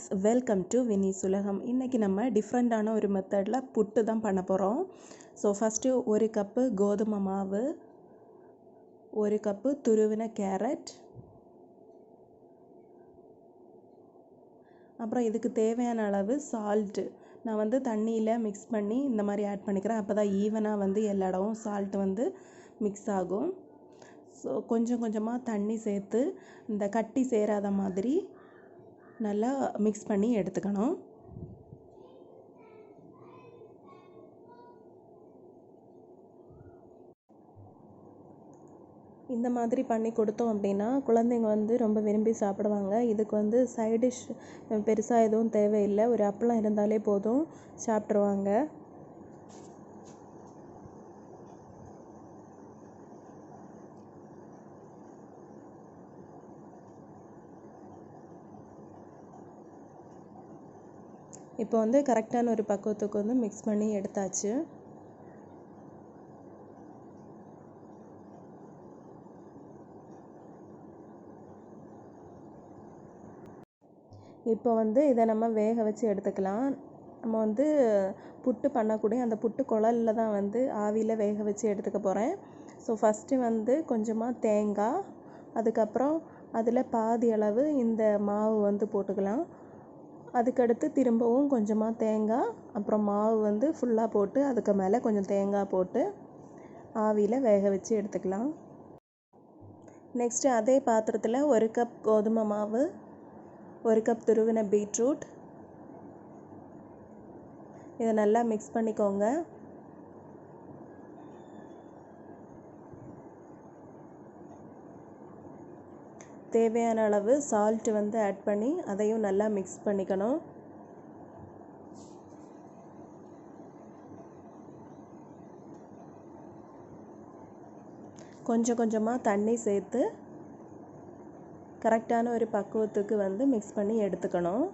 Friends, welcome to Vini's உலகம். இன்றைக்கி நம்ம டிஃப்ரெண்ட்டான ஒரு மெத்தடில் புட்டு தான் பண்ண போகிறோம். ஸோ ஃபஸ்ட்டு 1 கப்பு கோதுமை மாவு, 1 கப்பு துருவின கேரட், அப்புறம் இதுக்கு தேவையான அளவு சால்ட்டு. நான் வந்து தண்ணியில் மிக்ஸ் பண்ணி இந்த மாதிரி ஆட் பண்ணிக்கிறேன். அப்போ தான் ஈவனாக எல்லா இடமும் சால்ட்டு மிக்ஸ் ஆகும். ஸோ கொஞ்சம் கொஞ்சமாக தண்ணி சேர்த்து இந்த கட்டி சேராத மாதிரி நல்லா மிக்ஸ் பண்ணி எடுத்துக்கணும். இந்த மாதிரி பண்ணி கொடுத்தோம் அப்படின்னா குழந்தைங்க ரொம்ப விரும்பி சாப்பிடுவாங்க. இதுக்கு சைட் டிஷ் பெருசாக எதுவும் தேவையில்லை. ஒரு அப்பளம் இருந்தாலே போதும், சாப்பிட்ருவாங்க. இப்போ கரெக்டான ஒரு பக்குவத்துக்கு மிக்ஸ் பண்ணி எடுத்தாச்சு. இப்போ இதை நம்ம வேக வச்சு எடுத்துக்கலாம். நம்ம புட்டு பண்ணக்கூடிய அந்த புட்டு குழலில் தான் ஆவியில் வேக வச்சு எடுத்துக்க போகிறேன். ஸோ ஃபஸ்ட்டு கொஞ்சமாக தேங்காய், அதுக்கப்புறம் அதில் பாதி அளவு இந்த மாவு போட்டுக்கலாம். அதுக்கடுத்து திரும்பவும் கொஞ்சமாக தேங்காய், அப்புறம் மாவு ஃபுல்லாக போட்டு அதுக்கு மேலே கொஞ்சம் தேங்காய் போட்டு ஆவியில் வேக வச்சு எடுத்துக்கலாம். நெக்ஸ்ட்டு அதே பாத்திரத்தில் 1 கப் கோதுமை மாவு, 1 கப் துருவின பீட்ரூட், இதை நல்லா மிக்ஸ் பண்ணிக்கோங்க. தேவையான அளவு சால்ட்டு ஆட் பண்ணி அதையும் நல்லா மிக்ஸ் பண்ணிக்கணும். கொஞ்சம் கொஞ்சமாக தண்ணி சேர்த்து கரெக்டான ஒரு பக்குவத்துக்கு மிக்ஸ் பண்ணி எடுத்துக்கணும்.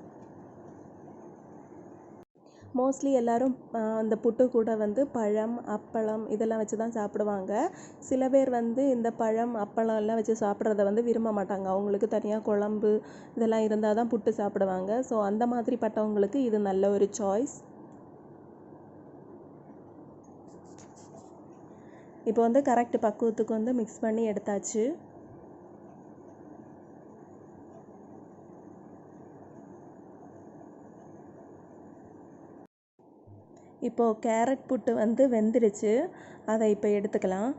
மோஸ்ட்லி எல்லோரும் அந்த புட்டு கூட பழம், அப்பளம் இதெல்லாம் வச்சு தான் சாப்பிடுவாங்க. சில பேர் இந்த பழம், அப்பளம் எல்லாம் வச்சு சாப்பிட்றத விரும்ப மாட்டாங்க. அவங்களுக்கு தனியாக குழம்பு இதெல்லாம் இருந்தால் தான் புட்டு சாப்பிடுவாங்க. ஸோ அந்த மாதிரி பட்டவங்களுக்கு இது நல்ல ஒரு சாய்ஸ். இப்போ கரெக்ட் பக்குவத்துக்கு மிக்ஸ் பண்ணி எடுத்தாச்சு. இப்போது கேரட் புட்டு வெந்துருச்சு. அதை இப்போ எடுத்துக்கலாம்.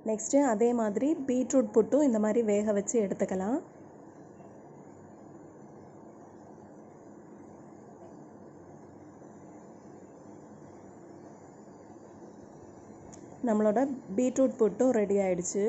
நெக்ஸ்ட்டு அதே மாதிரி பீட்ரூட் புட்டும் இந்த மாதிரி வேக வச்சு எடுத்துக்கலாம். நம்மளோட பீட்ரூட் புட்டும் ரெடி ஆயிடுச்சு.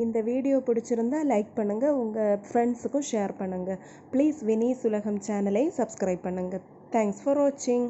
இந்த வீடியோ பிடிச்சிருந்தா லைக் பண்ணுங்கள், உங்கள் ஃப்ரெண்ட்ஸுக்கும் ஷேர் பண்ணுங்கள். ப்ளீஸ் வினிஸ் உலகம் சேனலை சப்ஸ்கிரைப் பண்ணுங்கள். தேங்க்ஸ் ஃபார் வாட்சிங்.